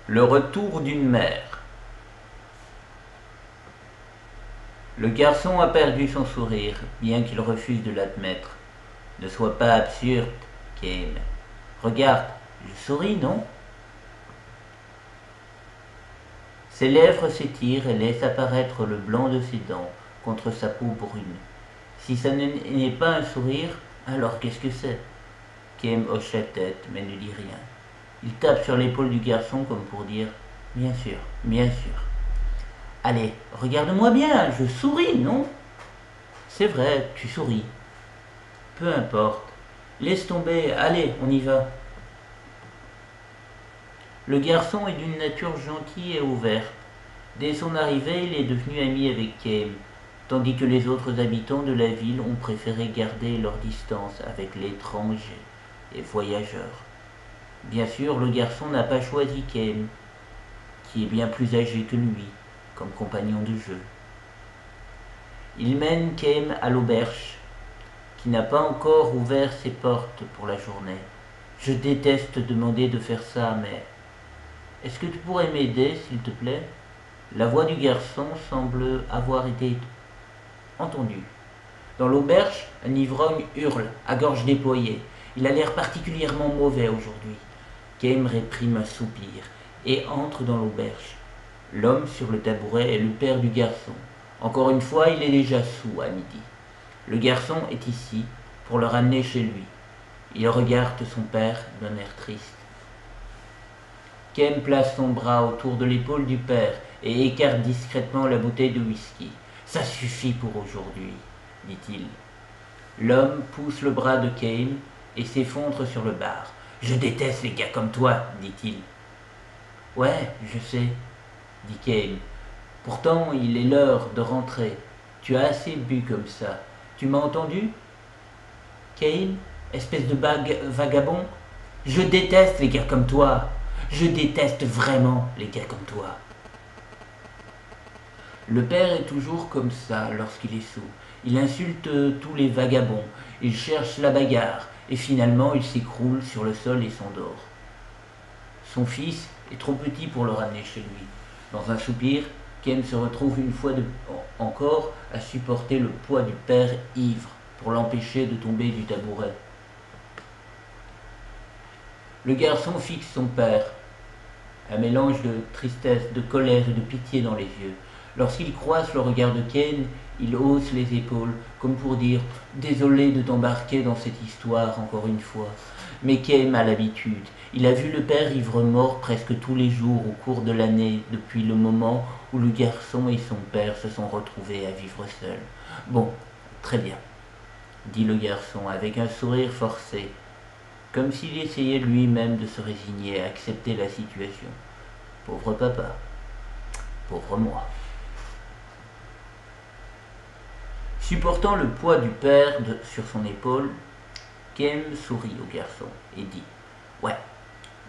Le retour d'une mère. Le garçon a perdu son sourire, bien qu'il refuse de l'admettre. Ne sois pas absurde, Kim. Regarde, je souris, non? Ses lèvres s'étirent et laissent apparaître le blanc de ses dents contre sa peau brune. Si ça n'est pas un sourire, alors qu'est-ce que c'est? Kim hoche la tête, mais ne dit rien. Il tape sur l'épaule du garçon comme pour dire « Bien sûr, bien sûr. » Allez, regarde-moi bien, je souris, non? C'est vrai, tu souris. Peu importe. Laisse tomber, allez, on y va. Le garçon est d'une nature gentille et ouverte. Dès son arrivée, il est devenu ami avec Kim, tandis que les autres habitants de la ville ont préféré garder leur distance avec l'étranger et voyageurs. Bien sûr, le garçon n'a pas choisi Kim, qui est bien plus âgé que lui, comme compagnon de jeu. Il mène Kim à l'auberge, qui n'a pas encore ouvert ses portes pour la journée. Je déteste te demander de faire ça, mais est-ce que tu pourrais m'aider, s'il te plaît? La voix du garçon semble avoir été entendue. Dans l'auberge, un ivrogne hurle, à gorge déployée. Il a l'air particulièrement mauvais aujourd'hui. Kim réprime un soupir et entre dans l'auberge. L'homme sur le tabouret est le père du garçon. Encore une fois, il est déjà soûl à midi. Le garçon est ici pour le ramener chez lui. Il regarde son père d'un air triste. Kim place son bras autour de l'épaule du père et écarte discrètement la bouteille de whisky. Ça suffit pour aujourd'hui, dit-il. L'homme pousse le bras de Kim et s'effondre sur le bar. Je déteste les gars comme toi, dit-il. Ouais, je sais, dit Kim. Pourtant, il est l'heure de rentrer. Tu as assez bu comme ça. Tu m'as entendu? Kim, espèce de vagabond, je déteste les gars comme toi. Je déteste vraiment les gars comme toi. Le père est toujours comme ça lorsqu'il est saoul. Il insulte tous les vagabonds, il cherche la bagarre, et finalement il s'écroule sur le sol et s'endort. Son fils est trop petit pour le ramener chez lui. Dans un soupir, Ken se retrouve une fois encore à supporter le poids du père ivre pour l'empêcher de tomber du tabouret. Le garçon fixe son père, un mélange de tristesse, de colère et de pitié dans les yeux. Lorsqu'il croise le regard de Ken, il hausse les épaules, comme pour dire « Désolé de t'embarquer dans cette histoire encore une fois. » Mais Ken a l'habitude. Il a vu le père ivre-mort presque tous les jours au cours de l'année, depuis le moment où le garçon et son père se sont retrouvés à vivre seuls. « Bon, très bien, » dit le garçon avec un sourire forcé, comme s'il essayait lui-même de se résigner à accepter la situation. Pauvre papa, pauvre moi. Supportant le poids du père sur son épaule, Kim sourit au garçon et dit « Ouais,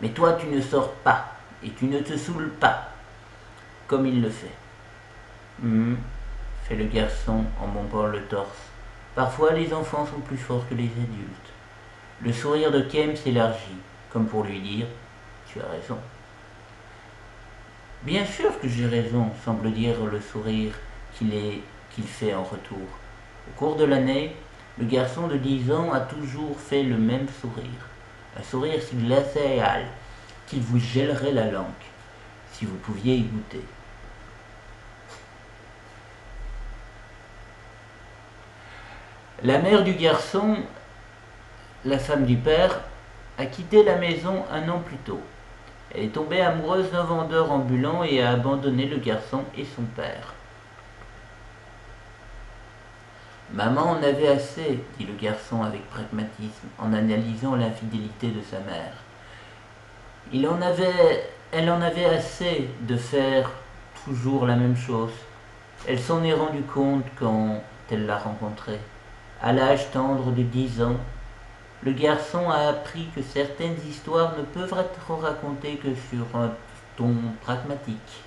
mais toi tu ne sors pas et tu ne te saoules pas, comme il le fait. » Fait le garçon en bombant le torse. Parfois les enfants sont plus forts que les adultes. Le sourire de Kim s'élargit, comme pour lui dire « Tu as raison. » Bien sûr que j'ai raison, semble dire le sourire qu'il fait en retour. Au cours de l'année, le garçon de 10 ans a toujours fait le même sourire. Un sourire si glacial qu'il vous gèlerait la langue, si vous pouviez y goûter. La mère du garçon, la femme du père, a quitté la maison un an plus tôt. Elle est tombée amoureuse d'un vendeur ambulant et a abandonné le garçon et son père. Maman en avait assez, dit le garçon avec pragmatisme, en analysant l'infidélité de sa mère. Elle en avait assez de faire toujours la même chose. Elle s'en est rendue compte quand elle l'a rencontré. À l'âge tendre de 10 ans, le garçon a appris que certaines histoires ne peuvent être racontées que sur un ton pragmatique.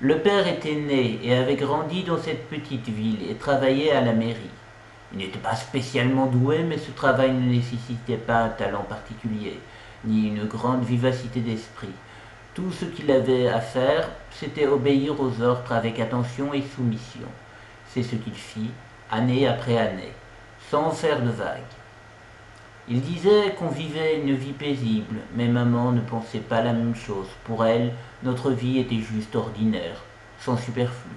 Le père était né et avait grandi dans cette petite ville et travaillait à la mairie. Il n'était pas spécialement doué, mais ce travail ne nécessitait pas un talent particulier. ni une grande vivacité d'esprit. Tout ce qu'il avait à faire, c'était obéir aux ordres avec attention et soumission. C'est ce qu'il fit, année après année, sans faire de vagues. Il disait qu'on vivait une vie paisible, mais maman ne pensait pas la même chose. Pour elle, notre vie était juste ordinaire, sans superflu.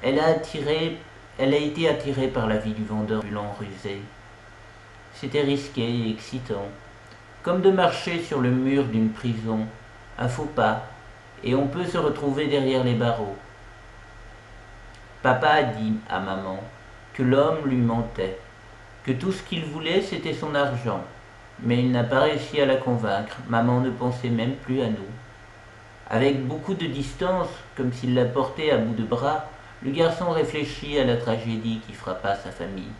Elle a été attirée par la vie du vendeur ambulant rusé. C'était risqué et excitant, comme de marcher sur le mur d'une prison, un faux pas, et on peut se retrouver derrière les barreaux. Papa a dit à maman que l'homme lui mentait, que tout ce qu'il voulait c'était son argent, mais il n'a pas réussi à la convaincre. Maman ne pensait même plus à nous. Avec beaucoup de distance, comme s'il la portait à bout de bras, le garçon réfléchit à la tragédie qui frappa sa famille.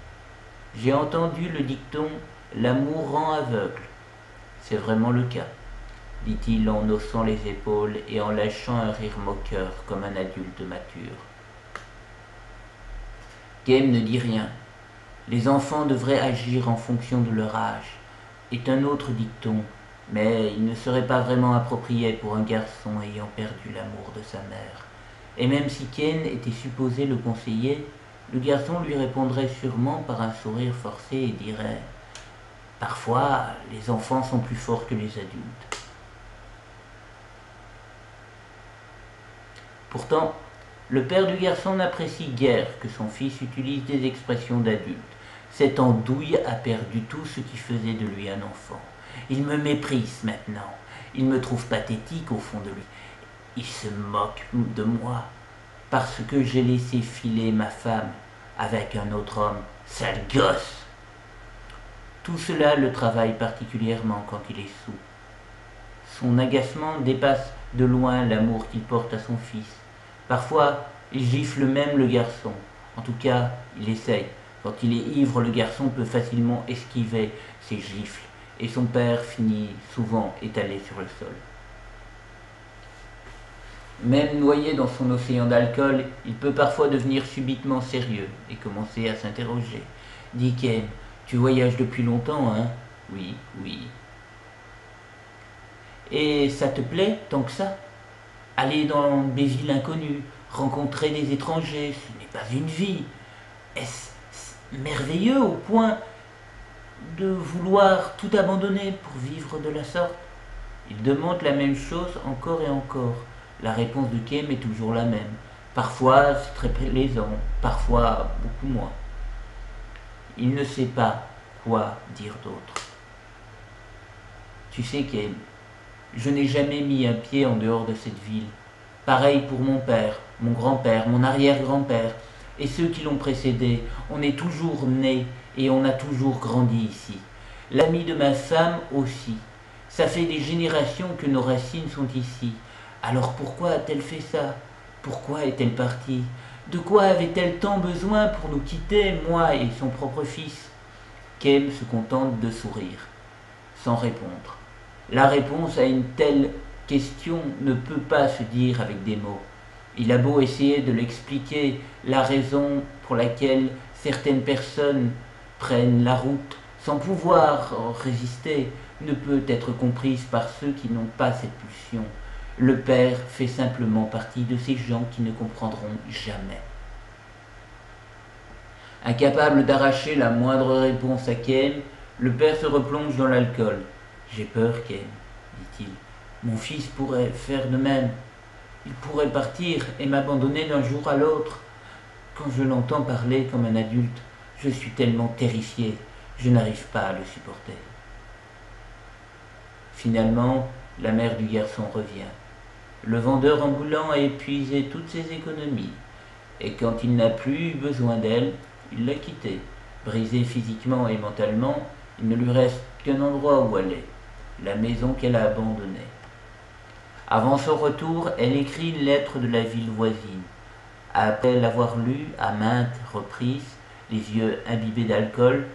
J'ai entendu le dicton « l'amour rend aveugle ». C'est vraiment le cas, dit-il en haussant les épaules et en lâchant un rire moqueur comme un adulte mature. Game ne dit rien. Les enfants devraient agir en fonction de leur âge, est un autre dicton, mais il ne serait pas vraiment approprié pour un garçon ayant perdu l'amour de sa mère. Et même si Ken était supposé le conseiller, le garçon lui répondrait sûrement par un sourire forcé et dirait « Parfois, les enfants sont plus forts que les adultes. » Pourtant, le père du garçon n'apprécie guère que son fils utilise des expressions d'adulte. Cette andouille a perdu tout ce qui faisait de lui un enfant. Il me méprise maintenant. Il me trouve pathétique au fond de lui. Il se moque de moi parce que j'ai laissé filer ma femme avec un autre homme. Sale gosse! Tout cela le travaille particulièrement quand il est saoul. Son agacement dépasse de loin l'amour qu'il porte à son fils. Parfois, il gifle même le garçon. En tout cas, il essaye. Quand il est ivre, le garçon peut facilement esquiver ses gifles, et son père finit souvent étalé sur le sol. Même noyé dans son océan d'alcool, il peut parfois devenir subitement sérieux et commencer à s'interroger. « Dis Ken, tu voyages depuis longtemps, hein ?»« Oui, oui. »« Et ça te plaît tant que ça ? Aller dans des villes inconnues, rencontrer des étrangers, ce n'est pas une vie. Est-ce merveilleux au point de vouloir tout abandonner pour vivre de la sorte ?» Il demande la même chose encore et encore. La réponse de Kem est toujours la même. Parfois c'est très plaisant, parfois beaucoup moins. Il ne sait pas quoi dire d'autre. Tu sais Kem, je n'ai jamais mis un pied en dehors de cette ville. Pareil pour mon père, mon grand-père, mon arrière-grand-père et ceux qui l'ont précédé. On est toujours né et on a toujours grandi ici. L'ami de ma femme aussi. Ça fait des générations que nos racines sont ici. Alors pourquoi a-t-elle fait ça? Pourquoi est-elle partie? De quoi avait-elle tant besoin pour nous quitter, moi et son propre fils? Kem se contente de sourire, sans répondre. La réponse à une telle question ne peut pas se dire avec des mots. Il a beau essayer de l'expliquer, la raison pour laquelle certaines personnes prennent la route sans pouvoir résister ne peut être comprise par ceux qui n'ont pas cette pulsion. Le père fait simplement partie de ces gens qui ne comprendront jamais. Incapable d'arracher la moindre réponse à Ken, le père se replonge dans l'alcool. « J'ai peur, Ken, dit-il. Mon fils pourrait faire de même. Il pourrait partir et m'abandonner d'un jour à l'autre. Quand je l'entends parler comme un adulte, je suis tellement terrifié, je n'arrive pas à le supporter. » Finalement, la mère du garçon revient. Le vendeur ambulant a épuisé toutes ses économies, et quand il n'a plus eu besoin d'elle, il l'a quittée. Brisée physiquement et mentalement, il ne lui reste qu'un endroit où aller, la maison qu'elle a abandonnée. Avant son retour, elle écrit une lettre de la ville voisine. Après l'avoir lue à maintes reprises, les yeux imbibés d'alcool,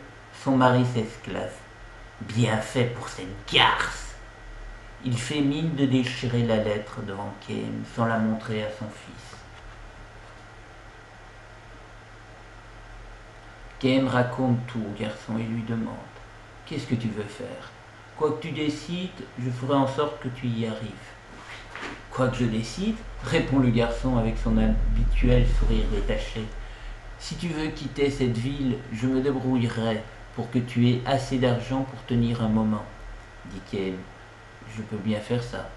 son mari s'esclave. Bien fait pour cette garce! Il fait mine de déchirer la lettre devant Kem sans la montrer à son fils. Kem raconte tout au garçon et lui demande « Qu'est-ce que tu veux faire ?» Quoi que tu décides, je ferai en sorte que tu y arrives. Quoi que je décide, répond le garçon avec son habituel sourire détaché. Si tu veux quitter cette ville, je me débrouillerai pour que tu aies assez d'argent pour tenir un moment, dit Kane. Je peux bien faire ça.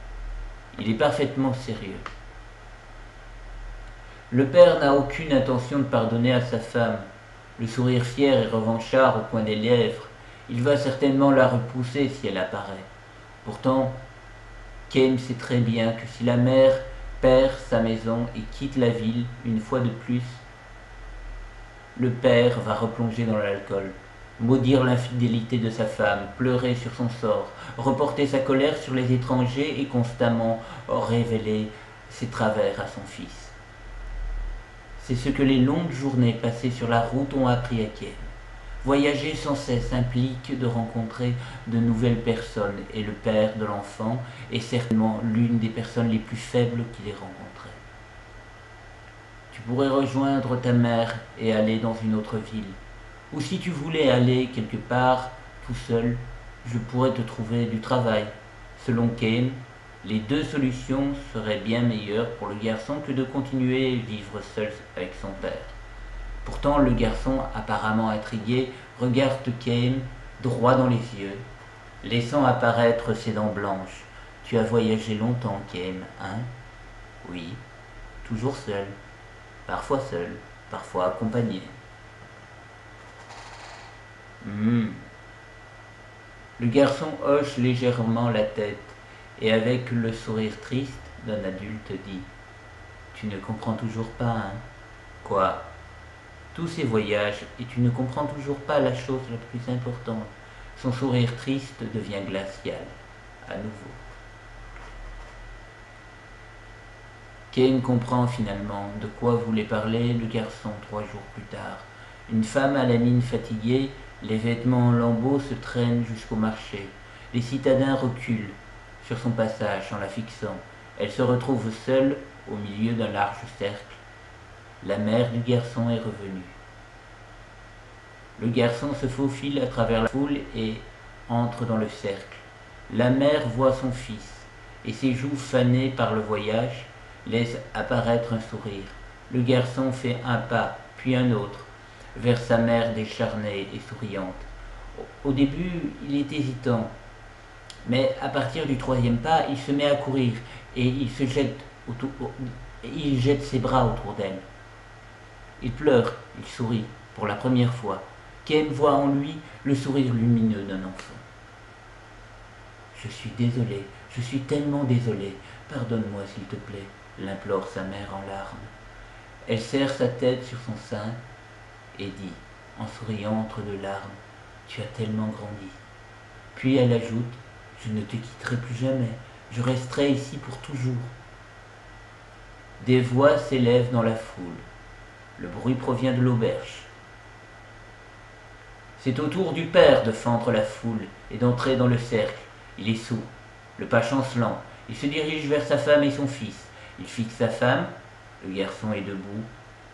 Il est parfaitement sérieux. Le père n'a aucune intention de pardonner à sa femme. Le sourire fier et revanchard au coin des lèvres, il va certainement la repousser si elle apparaît. Pourtant, Kane sait très bien que si la mère perd sa maison et quitte la ville une fois de plus, le père va replonger dans l'alcool, maudire l'infidélité de sa femme, pleurer sur son sort, reporter sa colère sur les étrangers et constamment révéler ses travers à son fils. C'est ce que les longues journées passées sur la route ont appris à Kane. Voyager sans cesse implique de rencontrer de nouvelles personnes et le père de l'enfant est certainement l'une des personnes les plus faibles qu'il ait rencontrées. Tu pourrais rejoindre ta mère et aller dans une autre ville. Ou si tu voulais aller quelque part tout seul, je pourrais te trouver du travail. Selon Kane, les deux solutions seraient bien meilleures pour le garçon que de continuer à vivre seul avec son père. Pourtant, le garçon, apparemment intrigué, regarde Kane droit dans les yeux, laissant apparaître ses dents blanches. Tu as voyagé longtemps, Kane, hein? Oui, toujours seul, parfois accompagné. Le garçon hoche légèrement la tête et avec le sourire triste d'un adulte dit « Tu ne comprends toujours pas, hein? Quoi? Tous ces voyages et tu ne comprends toujours pas la chose la plus importante. » Son sourire triste devient glacial, à nouveau. Kane comprend finalement de quoi voulait parler le garçon 3 jours plus tard. Une femme à la mine fatiguée, les vêtements en lambeaux se traînent jusqu'au marché. Les citadins reculent sur son passage en la fixant. Elle se retrouve seule au milieu d'un large cercle. La mère du garçon est revenue. Le garçon se faufile à travers la foule et entre dans le cercle. La mère voit son fils et ses joues fanées par le voyage laissent apparaître un sourire. Le garçon fait un pas, puis un autre, vers sa mère décharnée et souriante. Au début, il est hésitant, mais à partir du 3e pas, il se met à courir et il jette ses bras autour d'elle. Il pleure, il sourit, pour la première fois. Kane voit en lui le sourire lumineux d'un enfant. « Je suis désolé, je suis tellement désolé, pardonne-moi s'il te plaît, » l'implore sa mère en larmes. Elle serre sa tête sur son sein et dit, en souriant entre deux larmes, « Tu as tellement grandi. » Puis elle ajoute, « Je ne te quitterai plus jamais, je resterai ici pour toujours. » Des voix s'élèvent dans la foule. Le bruit provient de l'auberge. C'est au tour du père de fendre la foule et d'entrer dans le cercle. Il est sourd, le pas chancelant. Il se dirige vers sa femme et son fils. Il fixe sa femme. Le garçon est debout,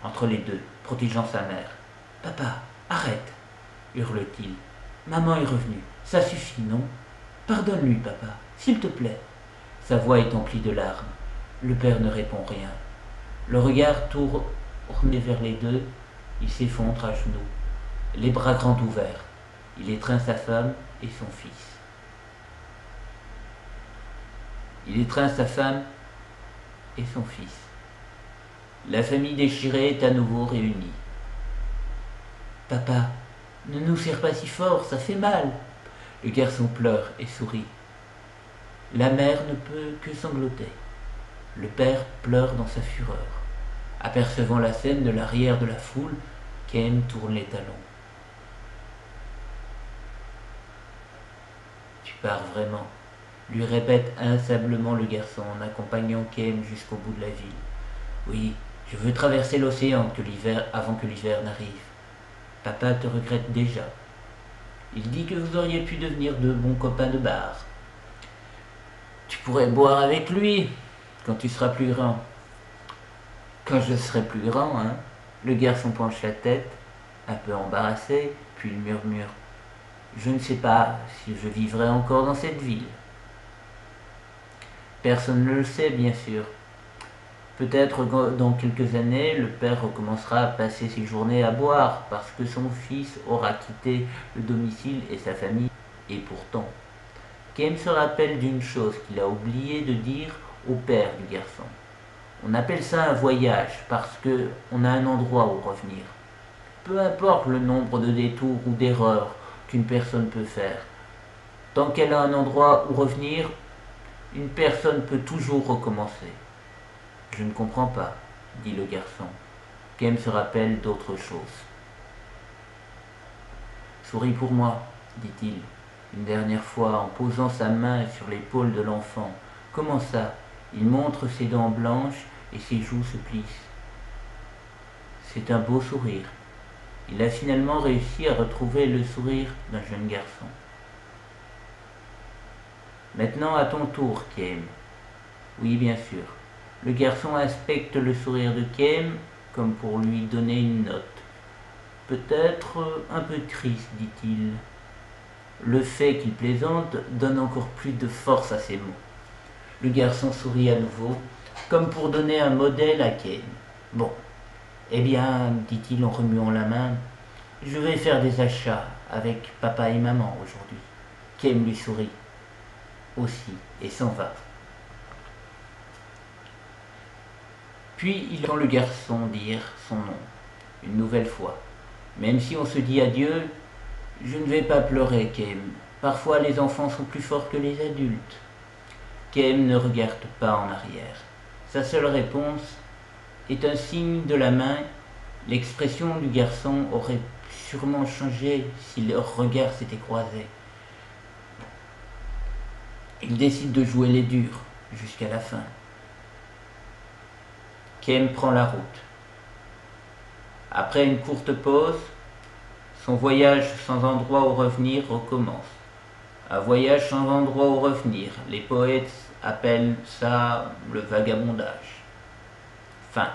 entre les deux, protégeant sa mère. « Papa, arrête !» hurle-t-il. « Maman est revenue. Ça suffit, non? Pardonne-lui, papa, s'il te plaît. » Sa voix est emplie de larmes. Le père ne répond rien. Le regard tourné vers les deux, il s'effondre à genoux, les bras grands ouverts. Il étreint sa femme et son fils. Il étreint sa femme et son fils. La famille déchirée est à nouveau réunie. « Papa, ne nous serre pas si fort, ça fait mal. » Le garçon pleure et sourit. La mère ne peut que sangloter. Le père pleure dans sa fureur. Apercevant la scène de l'arrière de la foule, Kane tourne les talons. « Tu pars vraiment ?» lui répète inlassablement le garçon en accompagnant Kane jusqu'au bout de la ville. « Oui, je veux traverser l'océan avant que l'hiver n'arrive. Papa te regrette déjà. Il dit que vous auriez pu devenir de bons copains de bar. Tu pourrais boire avec lui quand tu seras plus grand. » « Quand je serai plus grand, hein ?» Le garçon penche la tête, un peu embarrassé, puis il murmure. « Je ne sais pas si je vivrai encore dans cette ville. Personne ne le sait, bien sûr. Peut-être dans quelques années, le père recommencera à passer ses journées à boire parce que son fils aura quitté le domicile et sa famille. Et pourtant, Kem se rappelle d'une chose qu'il a oublié de dire au père du garçon. On appelle ça un voyage parce qu'on a un endroit où revenir. Peu importe le nombre de détours ou d'erreurs qu'une personne peut faire, tant qu'elle a un endroit où revenir, une personne peut toujours recommencer. Je ne comprends pas, dit le garçon. Kem se rappelle d'autre chose. Souris pour moi, dit-il, une dernière fois en posant sa main sur l'épaule de l'enfant. Comment ça? Il montre ses dents blanches et ses joues se plissent. C'est un beau sourire. Il a finalement réussi à retrouver le sourire d'un jeune garçon. Maintenant à ton tour, Kem. Oui, bien sûr. Le garçon inspecte le sourire de Kem comme pour lui donner une note. Peut-être un peu triste, dit-il. Le fait qu'il plaisante donne encore plus de force à ses mots. Le garçon sourit à nouveau, comme pour donner un modèle à Kem. Bon, eh bien, dit-il en remuant la main, je vais faire des achats avec papa et maman aujourd'hui. Kem lui sourit aussi et s'en va. Puis il entend le garçon dire son nom, une nouvelle fois. Même si on se dit adieu, je ne vais pas pleurer, Kem. Parfois les enfants sont plus forts que les adultes. Kem ne regarde pas en arrière. Sa seule réponse est un signe de la main. L'expression du garçon aurait sûrement changé si leurs regards s'étaient croisés. Il décide de jouer les durs jusqu'à la fin. Kem prend la route. Après une courte pause, son voyage sans endroit où revenir recommence. Un voyage sans endroit où revenir. Les poètes appellent ça le vagabondage. Fin.